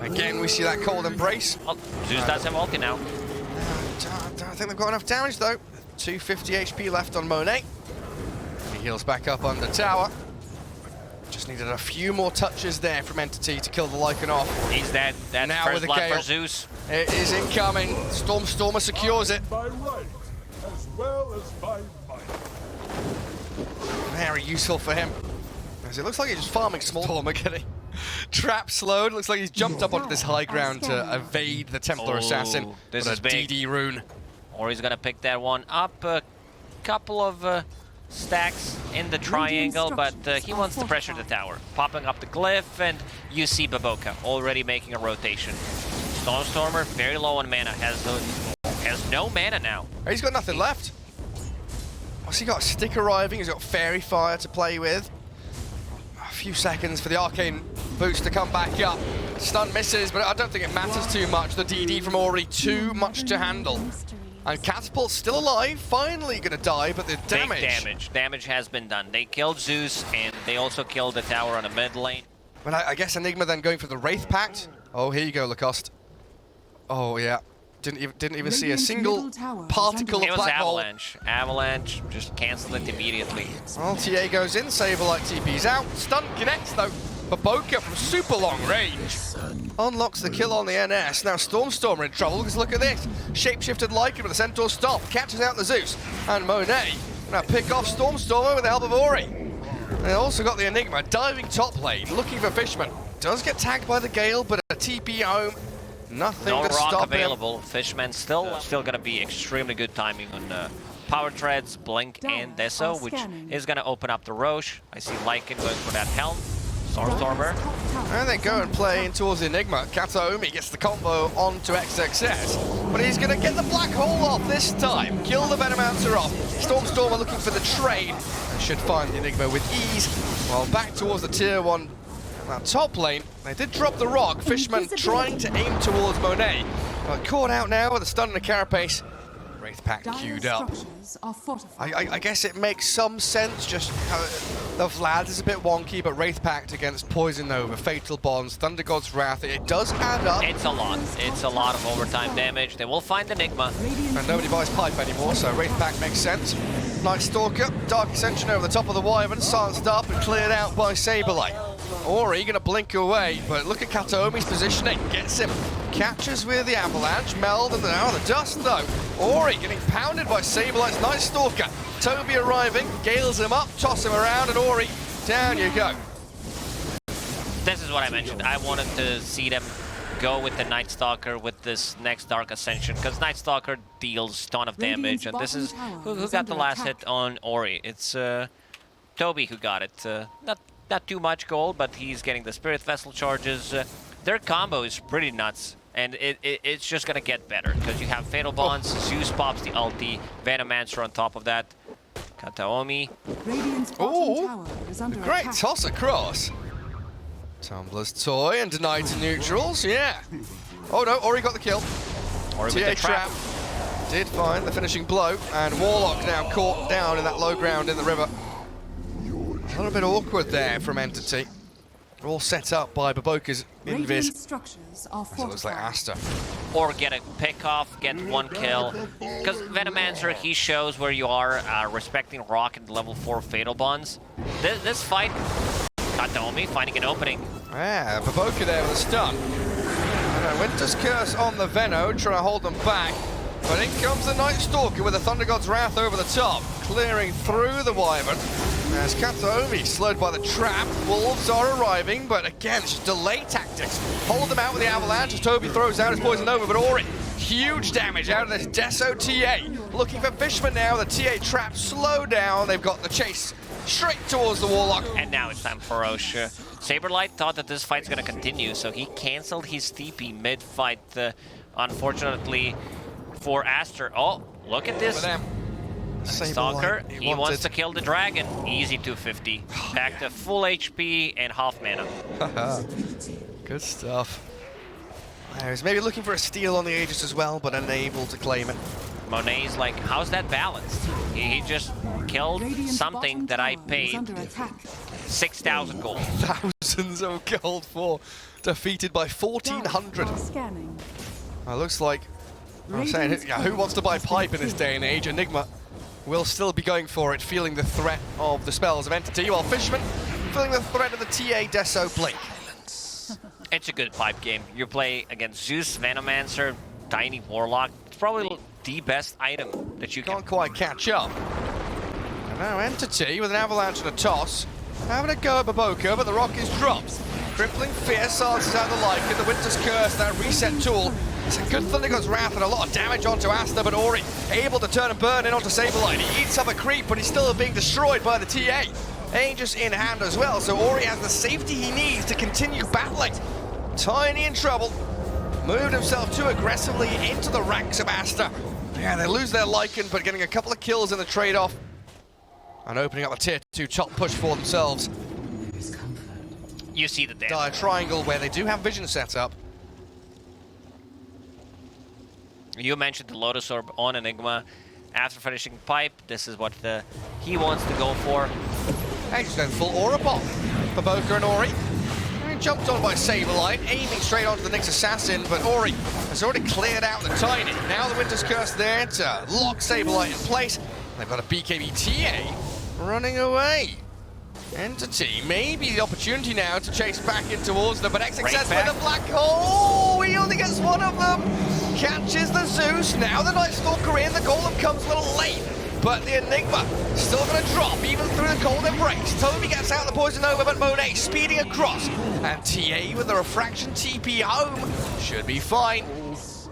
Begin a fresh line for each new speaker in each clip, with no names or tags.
Again, we see that cold embrace.
Oh, Zeus does have ulti now.
Don't think they've got enough damage though. 250 HP left on Monet. He heals back up under tower. Just needed a few more touches there from Entity to kill the Lycan off.
He's dead. That's
now
first
with the
blood
Gale.
for Zeus.
It is incoming. Stormer secures it.
By right, as well as by might.
Very useful for him. As it looks like he's just farming small. Stormer getting trap slowed. Looks like he's jumped up onto this high ground to evade the Templar Assassin.
This
But
is
a
big.
DD rune.
Or he's gonna pick that one up. A couple of stacks in the triangle, but he wants to pressure the tower. Popping up the glyph, and you see Baboka already making a rotation. Stormer very low on mana, has no mana now.
He's got nothing left. What's he got? Stick arriving. He's got Fairy Fire to play with. A few seconds for the Arcane boost to come back up. Stun misses, but I don't think it matters too much. The DD from Ori, too much to handle. And Catapult's still alive, finally gonna die, but the damage...
Big damage. Damage has been done. They killed Zeus, and they also killed the tower on the mid lane.
But I guess Enigma then going for the Wraith Pact. Oh, here you go, Lacoste. Oh, yeah. Didn't even see a single particle
It
of
was
black hole.
Avalanche. Avalanche, just cancel it immediately.
Well, TA goes in, Saberlight TP's out. Stun connects, though. Baboka from super long range unlocks the kill on the NS. Now Stormer in trouble, because look at this. Shapeshifted Lycan with the Centaur stop, catches out the Zeus. And Monet now pick off Stormer with the help of Ori. They also got the Enigma diving top lane, looking for Fishman. Does get tagged by the Gale, but a TP home. Nothing
No
to
rock
stop
available. Fishman still gonna be extremely good timing on Power Treads, Blink, and Deso, which is gonna open up the Roche. I see Lycan going for that helm. Stormer.
And they go and play in towards the Enigma. Kataomi gets the combo onto XXS, but he's going to get the black hole off this time. Kill the Venomancer off. Stormer looking for the trade and should find the Enigma with ease. While back towards the tier 1 top lane, they did drop the rock. Fishman trying to aim towards Monet, but caught out now with a stun and a carapace. Wraith Pact queued up. I guess it makes some sense, just the Vlad is a bit wonky, but Wraith Pact against Poison Nova, Fatal Bonds, Thunder God's Wrath, it does add up.
It's a lot. It's a lot of overtime damage. They will find Enigma.
And nobody buys Pipe anymore, so Wraith Pact makes sense. Night Stalker, Dark Ascension over the top of the Wyvern, silenced up and cleared out by Saberlight. Ori gonna blink away, but look at Kataomi's positioning, gets him. Catches with the Avalanche, Meld, and now the Dust though. Ori getting pounded by Saberlight's Night Stalker. Toby arriving, gales him up, toss him around, and Ori, down you go.
This is what I mentioned. I wanted to see them go with the Night Stalker with this next Dark Ascension, because Night Stalker deals a ton of damage, and this is who got the last hit on Ori. It's Toby who got it. Not too much gold, but he's getting the Spirit Vessel charges. Their combo is pretty nuts, and it's just gonna get better, because you have Fatal Bonds, Zeus pops the ulti, Venomancer on top of that, Kataomi.
Oh, great toss across. Tumbler's Toy and denied to neutrals, yeah. Oh no, Ori got the kill.
Ori with
TA
the trap.
did find the finishing blow, and Warlock now caught down in that low ground in the river. A little bit awkward there from Entity. All set up by Baboka's invis. It looks like Aster.
Or get a pick off, get one kill. Because Venomancer, he shows where you are, respecting Rock and level 4 Fatal Bonds. This fight, Kataomi finding an opening.
Yeah, Baboka there with a stun. And Winter's Curse on the Veno, trying to hold them back. But in comes the Night Stalker with the Thunder God's Wrath over the top, clearing through the Wyvern. As Kataomi slowed by the trap, Wolves are arriving, but again, it's just delay tactics. Hold them out with the Avalanche as Toby throws out his Poison Nova, but Ori, huge damage out of this Deso TA. Looking for Fishman now, the TA trap slow down, they've got the chase straight towards the Warlock.
And now it's time for Roche. Saberlight thought that this fight's gonna continue, so he canceled his TP mid-fight, unfortunately for Aster. Oh, look at this. Stalker, he wants to kill the dragon. Easy 250. Back to full HP and half mana.
Good stuff. He's maybe looking for a steal on the Aegis as well, but unable to claim it.
Monet's like, how's that balanced? He just killed something that I paid 6,000 gold.
Thousands of gold for defeated by 1,400.
Scanning.
Looks like, I'm saying, who wants to buy pipe in this day and age? Enigma will still be going for it, feeling the threat of the spells of Entity, while Fishman feeling the threat of the TA Deso Blink.
It's a good pipe game. You play against Zeus, Venomancer, Tiny Warlock. It's probably the best item that you
Can't quite catch up. And now Entity with an avalanche and a toss. Having a go at Baboka, but the rock is dropped. Crippling Fear silences out the Lycan, the Winter's Curse, that reset tool. It's a good Thundergod's Wrath and a lot of damage onto Aster, but Ori able to turn and burn in onto Saberlight. He eats up a creep, but he's still being destroyed by the TA. Aegis in hand as well, so Ori has the safety he needs to continue battling. Tiny in trouble. Moved himself too aggressively into the ranks of Aster. Yeah, they lose their Lycan, but getting a couple of kills in the trade-off. And opening up a tier 2 top push for themselves.
You see the damage.
Dire triangle where they do have vision set up.
You mentioned the Lotus Orb on Enigma. After finishing pipe, this is what he wants to go for.
Hey, just going full Aura Bomb for Baboka and Ori. And jumped on by Saberlight, aiming straight onto the Nyx Assassin, but Ori has already cleared out the Tiny. Now the Winter's Curse there to lock Saberlight in place. They've got a BKB TA running away. Entity, maybe the opportunity now to chase back in towards them, but XXS with a black hole. He only gets one of them. Catches the Zeus. Now the Night Stalker in. The Golem comes a little late, but the Enigma still going to drop even through the Cold Embrace. Toby gets out the Poison Over, but Monet speeding across. And TA with the Refraction TP home should be fine.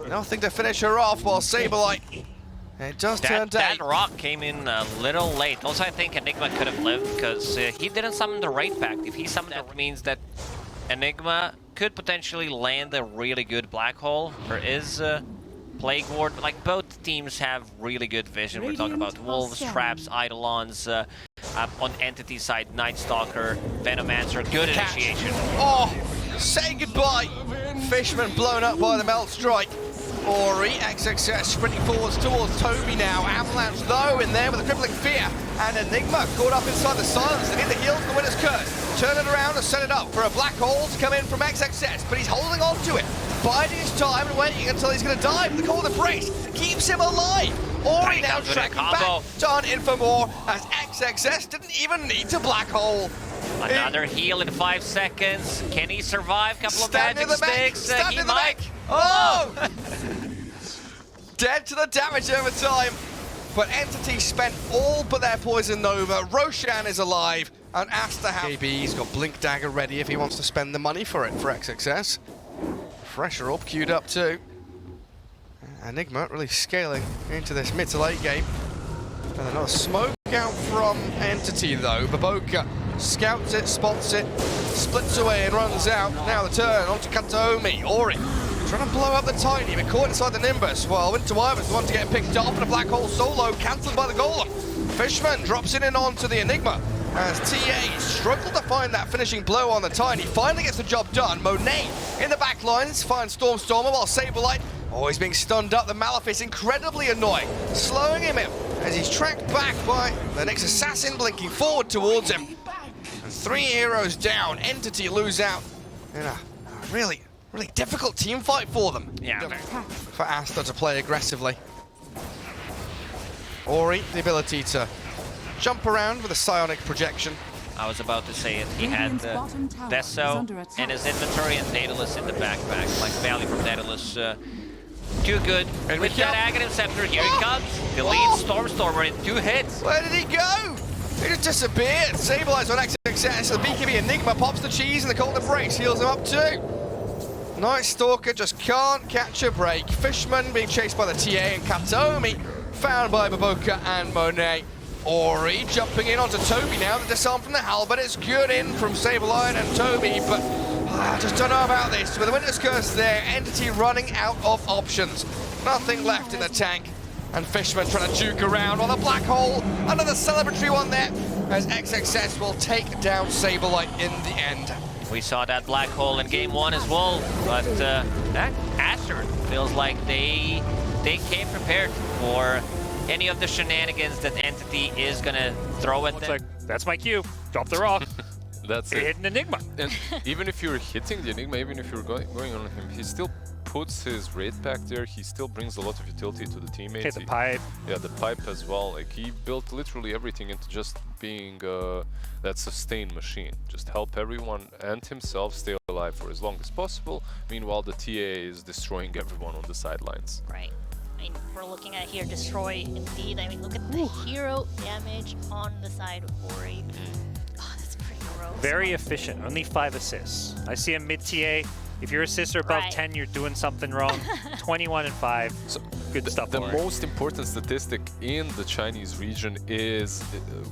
Nothing to finish her off while Saberlight. It does turn
that rock came in a little late. Also, I think Enigma could have lived because he didn't summon the Raid Pact. If he summoned that, means that Enigma could potentially land a really good black hole. There is Plague Ward, but like both teams have really good vision. We're talking about Wolves, Traps, Eidolons, on Entity side, Night Stalker, Venomancer, good initiation.
Oh, say goodbye. Fishman blown up by the Melt Strike. Ori, XXS sprinting forwards towards Toby now. Avalanche though in there with a crippling fear. And Enigma caught up inside the silence. They get the heals from the Winter's Curse. Turn it around and set it up for a black hole to come in from XXS, but he's holding on to it. Biding his time and waiting until he's going to die. But the Cold Embrace keeps him alive. Ori now tracking back to hunt in for more as XXS didn't even need to black hole.
Another heal in 5 seconds. Can he survive? Couple of magic sticks. He might.
Oh! Dead to the damage over time. But Entity spent all but their Poison Nova. Roshan is alive. And Aster KB's got Blink Dagger ready if he wants to spend the money for it for XXS. Fresher up, queued up too. Enigma really scaling into this mid to late game. And another smoke out from Entity though. Baboka scouts it, spots it, splits away and runs out. Now the turn onto Kataomi. Ori trying to blow up the Tiny, but caught inside the Nimbus. While Winter Wyvern's the one to get picked off, and a black hole solo cancelled by the Golem. Fishman drops it in onto the Enigma as TA struggled to find that finishing blow on the Tiny. Finally gets the job done. Monet in the back lines finds Stormstormer while Saberlight always being stunned up. The Malefice incredibly annoying, slowing him in as he's tracked back by the Nyx Assassin blinking forward towards him. And 3 heroes down. Entity lose out in a really difficult team fight for them.
Yeah.
For Aster to play aggressively. Ori, the ability to jump around with a psionic projection.
I was about to say it. He had Deso in his inventory and Daedalus in the backpack. Like value from Daedalus. Too good. And with that Aghanim Scepter, here he comes. Deletes Stormstormer in 2 hits.
Where did he go? He just disappeared. Stabilized on XXS. The BKB Enigma pops the cheese and the Cold Embrace heals him up too. Night Stalker just can't catch a break. Fishman being chased by the TA and Kataomi found by Baboka and Monet. Ori jumping in onto Toby now. The disarm from the halberd. It's good in from Saberlight and Toby, but I just don't know about this. With the Winter's Curse there, Entity running out of options. Nothing left in the tank. And Fishman trying to juke around on the black hole. Another celebratory one there as XXS will take down Saberlight in the end.
We saw that black hole in game 1 as well, but that Aster feels like they came prepared for any of the shenanigans that Entity is gonna throw at them.
Like, that's my cue. Drop the rock.
That's
He
it.
hit an Enigma.
And even if you're hitting the Enigma, even if you're going on him, he still puts his raid back there. He still brings a lot of utility to the teammates.
Okay, the pipe.
Yeah, the pipe as well. Like, he built literally everything into just being that sustained machine. Just help everyone and himself stay alive for as long as possible. Meanwhile, the TA is destroying everyone on the sidelines.
Right. I mean, we're looking at here, destroy indeed. I mean, look at the hero damage on the side of Ori. Oh, that's pretty gross.
Very efficient. Only 5 assists. I see him mid TA. If your assists are above
Right.
10, you're doing something wrong. 21 and 5.
So
Good stuff.
The
Ori.
most important statistic in the Chinese region is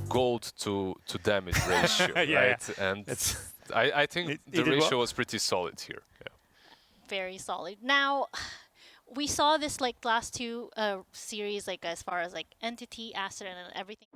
gold to damage ratio,
Yeah,
right?
yeah.
And
It's-
I think
He
the
did
ratio
well.
was pretty solid here. Yeah.
Very solid. Now, we saw this like last two series, like as far as like Entity, Aster, and everything.